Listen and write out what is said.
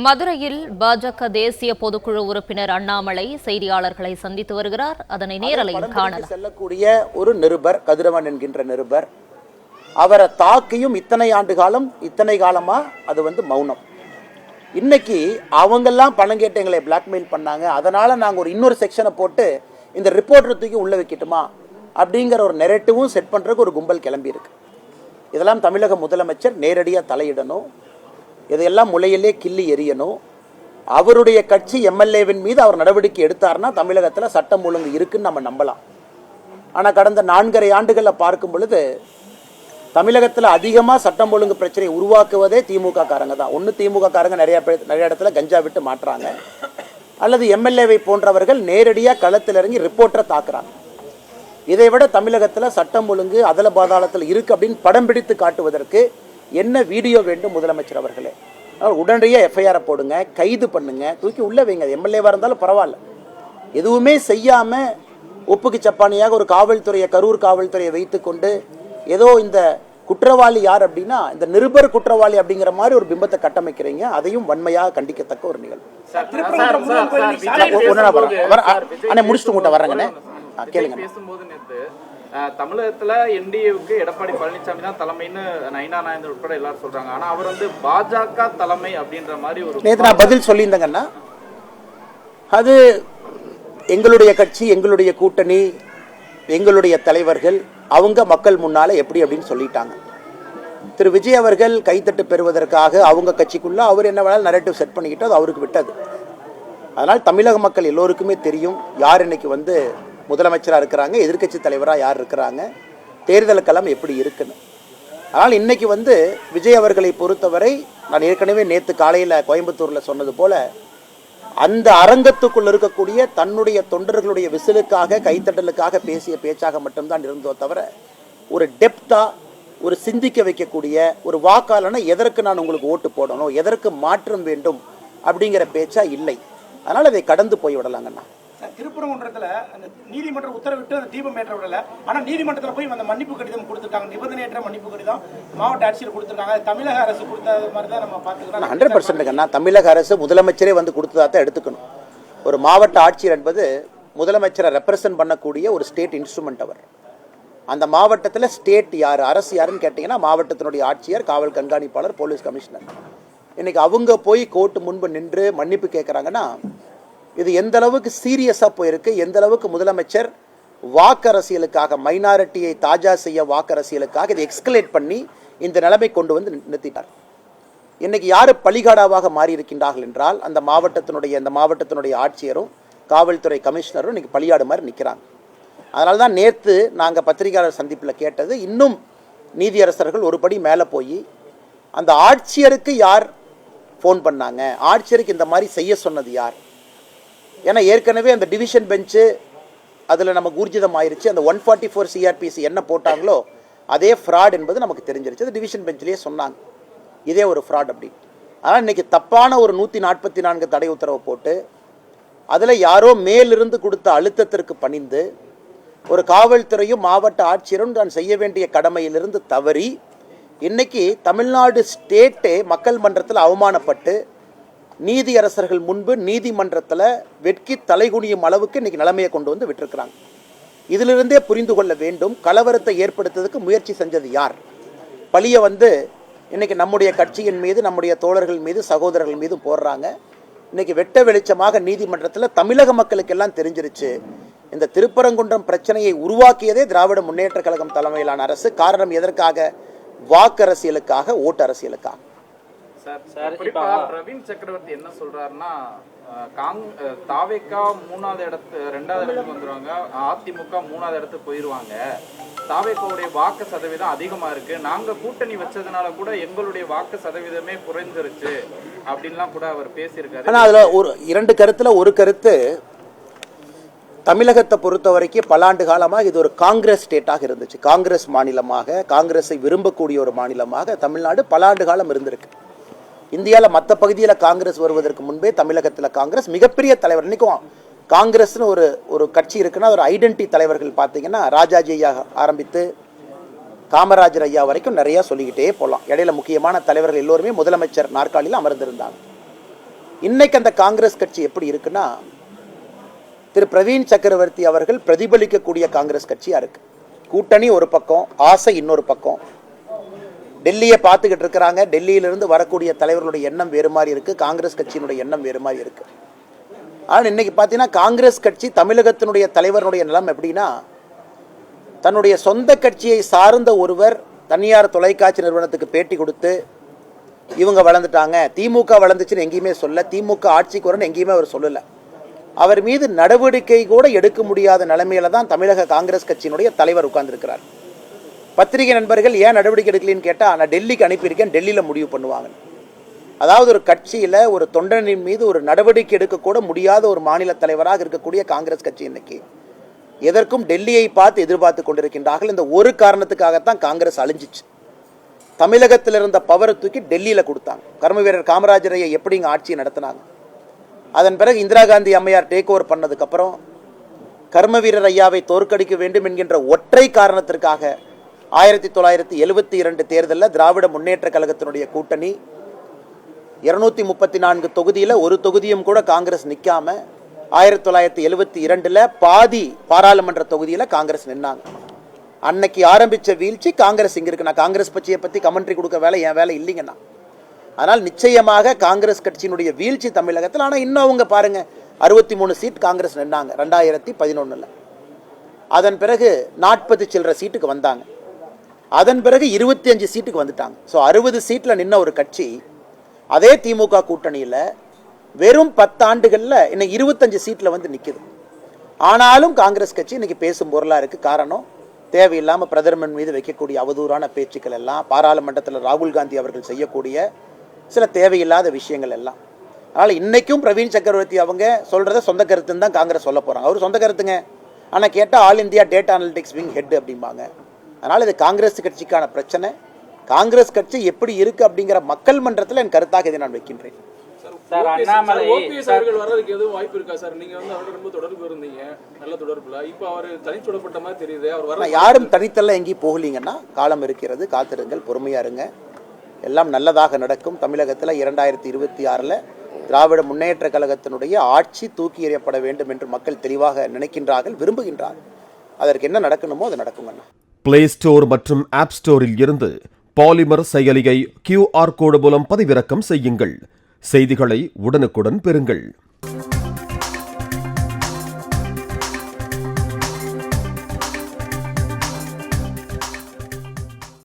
மதுரையில் பாஜக தேசிய பொதுக்குழு உறுப்பினர் அண்ணாமலை செய்தியாளர்களை சந்தித்து வருகிறார். அதனை நேரலையில் காணலாம். செல்லக்கூடிய ஒரு நிருபர், கதிரவன் என்கின்ற நிருபர், அவரை தாக்கியும் இத்தனை காலமா அது மௌனம். இன்னைக்கு அவங்கெல்லாம் பணம் கேட்டு எங்களை பிளாக்மெயில் பண்ணாங்க, அதனால நாங்கள் இன்னொரு செக்ஷனை போட்டு இந்த ரிப்போர்ட்டர் தூக்கி உள்ள வைக்கட்டுமா அப்படிங்கிற ஒரு நெரேட்டிவும் செட் பண்றதுக்கு ஒரு கும்பல் கிளம்பி இருக்கு. இதெல்லாம் தமிழக முதலமைச்சர் நேரடியாக தலையிடணும். இதையெல்லாம் முளையிலே கிள்ளி எறியணும். அவருடைய கட்சி எம்எல்ஏவின் மீது அவர் நடவடிக்கை எடுத்தார்னா தமிழகத்தில் சட்டம் ஒழுங்கு இருக்குன்னு நம்ம நம்பலாம். ஆனால் கடந்த 4.5 ஆண்டுகளில் பார்க்கும் பொழுது தமிழகத்தில் அதிகமாக சட்டம் ஒழுங்கு பிரச்சனையை உருவாக்குவதே திமுக காரங்க தான். ஒன்று திமுக காரங்க நிறைய இடத்துல கஞ்சா விட்டு மாட்டுறாங்க, அல்லது எம்எல்ஏவை போன்றவர்கள் நேரடியாக களத்தில் இறங்கி ரிப்போர்ட்டரை தாக்குறாங்க. இதை விட தமிழகத்தில் சட்டம் ஒழுங்கு அதல பாதாளத்தில் இருக்கு அப்படின்னு படம் பிடித்து காட்டுவதற்கு என்ன வீடியோ வேண்டும் முதலமைச்சர் அவர்களே? உடனடியாக எஃப்ஐஆரை போடுங்க, கைது பண்ணுங்க, தூக்கி உள்ள வைங்க. எம்எல்ஏவாக இருந்தாலும் பரவாயில்ல. எதுவுமே செய்யாமல் ஒப்புக்கு சப்பானியாக ஒரு காவல்துறையை, கரூர் காவல்துறையை வைத்துக்கொண்டு ஏதோ இந்த குற்றவாளி யார் அப்படின்னா இந்த நிருபர் குற்றவாளி அப்படிங்கிற மாதிரி ஒரு பிம்பத்தை கட்டமைக்கிறீங்க. அதையும் வன்மையாக கண்டிக்கத்தக்க ஒரு நிகழ்வு. முடிச்சுட்டு உங்கள்கிட்ட வர்றேங்கண்ணே, கேளுங்க. தமிழகத்துல என்டிஏவுக்கு எடப்பாடி பழனிசாமி தான் தலைமைன்னு நயினா நாயந்தர் உட்பட எல்லாரும் சொல்றாங்க. ஆனா அவர் பாஜக தலைமை அப்படின்ற மாதிரி ஒரு நேத்து நான் பதில் சொல்லியிருந்தேங்கன்னா, அது எங்களுடைய கட்சி, எங்களுடைய கூட்டணி, எங்களுடைய தலைவர்கள் அவங்க மக்கள் முன்னால எப்படி அப்படின்னு சொல்லிட்டாங்க. திரு விஜய் அவர்கள் கைத்தட்டு பெறுவதற்காக அவங்க கட்சிக்குள்ள அவர் என்ன வேணாலும் நரேட்டிவ் செட் பண்ணிக்கிட்டு அது அவருக்கு விட்டது. அதனால் தமிழக மக்கள் எல்லோருக்குமே தெரியும் யார் இன்னைக்கு முதலமைச்சராக இருக்கிறாங்க, எதிர்கட்சி தலைவராக யார் இருக்கிறாங்க, தேர்தல் களம் எப்படி இருக்குன்னு. ஆனால் இன்னைக்கு விஜய் அவர்களை பொறுத்தவரை நான் ஏற்கனவே நேற்று காலையில் கோயம்புத்தூரில் சொன்னது போல அந்த அரங்கத்துக்குள் இருக்கக்கூடிய தன்னுடைய தொண்டர்களுடைய விசிலுக்காக கைத்தட்டலுக்காக பேசிய பேச்சாக மட்டும்தான் இருந்தோ தவிர ஒரு டெப்தா, ஒரு சிந்திக்க வைக்கக்கூடிய ஒரு வாக்காளனை எதற்கு நான் உங்களுக்கு ஓட்டு போடணும், எதற்கு மாற்றம் வேண்டும் அப்படிங்கிற பேச்சா இல்லை. அதனால் அதை கடந்து போய் விடலாங்கண்ணா. திருப்பரங்குன்றத்துல அந்த நீதிமன்றம் உத்தரவிட்டு அந்த தீபம் ஏற்ற விடல, ஆனா நீதிமன்றத்தில் போய் அந்த மன்னிப்பு கடிதம் கொடுத்துருக்காங்க, நிபந்தனையற்ற மன்னிப்பு கடிதம் மாவட்ட ஆட்சியர் கொடுத்துருக்காங்க. தமிழக அரசு கொடுத்த மாதிரி தான் நம்ம பார்த்துக்கிறோம். 100% தமிழக அரசு முதலமைச்சரே கொடுத்ததா தான் எடுத்துக்கணும். ஒரு மாவட்ட ஆட்சியர் என்பது முதலமைச்சரை ரெப்ரசன்ட் பண்ணக்கூடிய ஒரு ஸ்டேட் இன்ஸ்ட்ருமெண்ட். அவர் அந்த மாவட்டத்தில் ஸ்டேட் யார், அரசு யாருன்னு கேட்டிங்கன்னா மாவட்டத்தினுடைய ஆட்சியர், காவல் கண்காணிப்பாளர், போலீஸ் கமிஷனர். இன்னைக்கு அவங்க போய் கோர்ட்டு முன்பு நின்று மன்னிப்பு கேட்குறாங்கன்னா இது எந்த அளவுக்கு சீரியஸாக போயிருக்கு, எந்த அளவுக்கு முதலமைச்சர் வாக்கரசியலுக்காக, மைனாரிட்டியை தாஜா செய்ய வாக்கரசியலுக்காக இதை எக்ஸ்கலேட் பண்ணி இந்த நிலைமை கொண்டு நிறுத்திட்டார். இன்னைக்கு யார் பலிகாடாவாக மாறி இருக்கின்றார்கள் என்றால் அந்த மாவட்டத்தினுடைய ஆட்சியரும் காவல்துறை கமிஷனரும் இன்னைக்கு பலியாடு மாதிரி நிற்கிறாங்க. அதனால தான் நேற்று நாங்கள் பத்திரிகையாளர் சந்திப்பில் கேட்டது, இன்னும் நீதியரசர்கள் ஒரு படி மேலே போய் அந்த ஆட்சியருக்கு யார் ஃபோன் பண்ணாங்க, ஆட்சியருக்கு இந்த மாதிரி செய்ய சொன்னது யார்? ஏன்னா ஏற்கனவே அந்த டிவிஷன் பெஞ்சு அதில் நமக்கு ஊர்ஜிதம் ஆயிடுச்சு. அந்த 144 சிஆர்பிசி என்ன போட்டாங்களோ அதே ஃப்ராட் என்பது நமக்கு தெரிஞ்சிருச்சு. அது டிவிஷன் பெஞ்சிலேயே சொன்னாங்க இதே ஒரு ஃப்ராட் அப்படி. ஆனால் இன்னைக்கு தப்பான ஒரு 144 தடை உத்தரவு போட்டு அதில் யாரோ மேலிருந்து கொடுத்த அழுத்தத்திற்கு பணிந்து ஒரு காவல்துறையும் மாவட்ட ஆட்சியரும் தான் செய்ய வேண்டிய கடமையிலிருந்து தவறி இன்னைக்கு தமிழ்நாடு ஸ்டேட்டே மக்கள் மன்றத்தில் அவமானப்பட்டு நீதியரசர்கள் முன்பு நீதிமன்றத்தில் வெட்கி தலைகுனியும் அளவுக்கு இன்னைக்கு நிலைமையை கொண்டு விட்டுருக்கிறாங்க. இதிலிருந்தே புரிந்து கொள்ள வேண்டும், கலவரத்தை ஏற்படுத்துவதற்கு முயற்சி செஞ்சது யார். பழியை இன்னைக்கு நம்முடைய கட்சியின் மீது, நம்முடைய தோழர்கள் மீது, சகோதரர்கள் மீது போடுறாங்க. இன்னைக்கு வெட்ட வெளிச்சமாக நீதிமன்றத்தில் தமிழக மக்களுக்கு எல்லாம் தெரிஞ்சிருச்சு இந்த திருப்பரங்குன்றம் பிரச்சனையை உருவாக்கியதே திராவிட முன்னேற்ற கழகம் தலைமையிலான அரசு. காரணம் எதற்காக? வாக்கு அரசியலுக்காக, ஓட்டு அரசியலுக்காக. பிரவீன் சக்கரவர்த்தி என்ன சொல்றாருன்னா, தாவேகா 2வது இடத்துக்கு வந்துருவாங்க, அதிமுக 3வது இடத்துக்கு போயிருவாங்க, தாவேகாவுடைய வாக்கு சதவீதம் அதிகமா இருக்கு, நாங்க கூட்டணி வச்சதுனால கூட எங்களுடைய வாக்கு சதவீதமே குறைஞ்சிருச்சு அப்படின்லாம் கூட அவர் பேசியிருக்காரு. ஆனா அதுல ஒரு 2 கருத்துல ஒரு கருத்து, தமிழகத்தை பொறுத்த வரைக்கும் பல ஆண்டு காலமாக இது ஒரு காங்கிரஸ் ஸ்டேட்டாக இருந்துச்சு. காங்கிரஸ் மாநிலமாக, காங்கிரஸை விரும்பக்கூடிய ஒரு மாநிலமாக தமிழ்நாடு பல ஆண்டு காலம் இருந்திருக்கு. இந்தியாவில் மற்ற பகுதியில் காங்கிரஸ் வருவதற்கு முன்பே தமிழகத்தில் காங்கிரஸ் மிகப்பெரிய தலைவர். இன்றைக்கும் காங்கிரஸ்னு ஒரு கட்சி இருக்குன்னா ஒரு ஐடென்டி தலைவர்கள் பார்த்தீங்கன்னா ராஜாஜி ஐயா ஆரம்பித்து காமராஜர் ஐயா வரைக்கும் நிறையா சொல்லிக்கிட்டே போகலாம். இடையில முக்கியமான தலைவர்கள் எல்லோருமே முதலமைச்சர் நாற்காலியில் அமர்ந்திருந்தாங்க. இன்னைக்கு அந்த காங்கிரஸ் கட்சி எப்படி இருக்குன்னா, திரு பிரவீன் சக்கரவர்த்தி அவர்கள் பிரதிபலிக்கக்கூடிய காங்கிரஸ் கட்சியா இருக்கு. கூட்டணி ஒரு பக்கம், ஆசை இன்னொரு பக்கம். டெல்லியை பார்த்துக்கிட்டு இருக்கிறாங்க. டெல்லியிலிருந்து வரக்கூடிய தலைவர்களுடைய எண்ணம் வேறு மாதிரி இருக்கு, காங்கிரஸ் கட்சியினுடைய எண்ணம் வேறு மாதிரி இருக்கு. ஆனால் இன்னைக்கு பார்த்தீங்கன்னா காங்கிரஸ் கட்சி தமிழகத்தினுடைய தலைவருடைய நிலம் எப்படின்னா, தன்னுடைய சொந்த கட்சியை சார்ந்த ஒருவர் தனியார் தொலைக்காட்சி நிறுவனத்துக்கு பேட்டி கொடுத்து இவங்க வளர்ந்துட்டாங்க, திமுக வளர்ந்துச்சுன்னு எங்கேயுமே சொல்ல, திமுக ஆட்சிக்கு வரணும்னு எங்கேயுமே அவர் சொல்லலை. அவர் மீது நடவடிக்கை கூட எடுக்க முடியாத நிலைமையில தான் தமிழக காங்கிரஸ் கட்சியினுடைய தலைவர் உட்கார்ந்துருக்கிறார். பத்திரிகை நண்பர்கள் ஏன் நடவடிக்கை எடுக்கலன்னு கேட்டால், நான் டெல்லிக்கு அனுப்பியிருக்கேன், டெல்லியில் முடிவு பண்ணுவாங்க. அதாவது ஒரு கட்சியில் ஒரு தொண்டனின் மீது ஒரு நடவடிக்கை எடுக்கக்கூட முடியாத ஒரு மாநில தலைவராக இருக்கக்கூடிய காங்கிரஸ் கட்சி இன்னைக்கு எதற்கும் டெல்லியை பார்த்து எதிர்பார்த்து கொண்டிருக்கின்றார்கள். இந்த ஒரு காரணத்துக்காகத்தான் காங்கிரஸ் அழிஞ்சிச்சு. தமிழகத்தில் இருந்த பவரை தூக்கி டெல்லியில் கொடுத்தாங்க. கர்ம வீரர் காமராஜரையை எப்படி இங்கே ஆட்சியை நடத்தினாங்க. அதன் பிறகு இந்திரா காந்தி அம்மையார் டேக் ஓவர் பண்ணதுக்கப்புறம் கர்ம வீரர் ஐயாவை தோற்கடிக்க வேண்டும் என்கின்ற ஒற்றை காரணத்திற்காக 1972 தேர்தலில் திராவிட முன்னேற்ற கழகத்தினுடைய கூட்டணி 234 தொகுதியில் ஒரு தொகுதியும் கூட காங்கிரஸ் நிற்காம 1972 பாதி பாராளுமன்ற தொகுதியில் காங்கிரஸ் நின்னாங்க. அன்னைக்கு ஆரம்பித்த வீழ்ச்சி காங்கிரஸ் இங்கே இருக்கு. நான் காங்கிரஸ் கட்சியை பற்றி கமெண்ட்ரி கொடுக்க வேலை என் வேலை இல்லைங்கண்ணா. ஆனால் நிச்சயமாக காங்கிரஸ் கட்சியினுடைய வீழ்ச்சி தமிழகத்தில். ஆனால் இன்னும் அவங்க பாருங்க, 63 சீட் காங்கிரஸ் நின்னாங்க 2011. அதன் பிறகு 40 சில்லற சீட்டுக்கு வந்தாங்க. அதன் பிறகு 25 சீட்டுக்கு வந்துட்டாங்க. ஸோ 60 சீட்டில் நின்ன ஒரு கட்சி அதே திமுக கூட்டணியில் வெறும் 10 ஆண்டுகளில் இன்னும் 25 சீட்டில் வந்து நிற்குது. ஆனாலும் காங்கிரஸ் கட்சி இன்னைக்கு பேசும் பொருளாக இருக்குது. காரணம், தேவையில்லாமல் பிரதமர் மீது வைக்கக்கூடிய அவதூறான பேச்சுக்கள் எல்லாம், பாராளுமன்றத்தில் ராகுல் காந்தி அவர்கள் செய்யக்கூடிய சில தேவையில்லாத விஷயங்கள் எல்லாம். அதனால் இன்றைக்கும் பிரவீன் சக்கரவர்த்தி அவங்க சொல்கிறத சொந்த கருத்துன்னு தான் காங்கிரஸ் சொல்ல போகிறாங்க. அவர் சொந்த கருத்துங்க, ஆனால் கேட்டால் all India data analytics wing head அப்படிம்பாங்க. அதனால் இது காங்கிரஸ் கட்சிக்கான பிரச்சனை. காங்கிரஸ் கட்சி எப்படி இருக்குது அப்படிங்கிற மக்கள் மன்றத்தில் என் கருத்தாக இதை நான் வைக்கின்றேன். சார், அண்ணாமலை அவர்கள் வர்றதுக்கு எதுவும் வாய்ப்பு இருக்கா சார்? நீங்க வந்து அவரோட ரொம்ப தொடர்பு இருந்தீங்க, நல்ல தொடர்புல. இப்போ அவர் தனிச்சுடப்பட்ட மாதிரி தெரியுது. அவர் வர யாரும் தனித்தல்ல எங்கேயும் போகலீங்கன்னா, காலம் இருக்கிறது, காத்திருங்கள், பொறுமையா இருங்க, எல்லாம் நல்லதாக நடக்கும். தமிழகத்தில் 2026 திராவிட முன்னேற்ற கழகத்தினுடைய ஆட்சி தூக்கி எறியப்பட வேண்டும் என்று மக்கள் தெளிவாக நினைக்கின்றார்கள், விரும்புகின்றார்கள். அதற்கு என்ன நடக்கணுமோ அது நடக்குங்கண்ணா. பிளே ஸ்டோர் மற்றும் ஆப் ஸ்டோரில் இருந்து பாலிமர் செயலியை QR கோடு மூலம் பதிவிறக்கம் செய்யுங்கள். செய்திகளை உடனுக்குடன் பெறுங்கள்.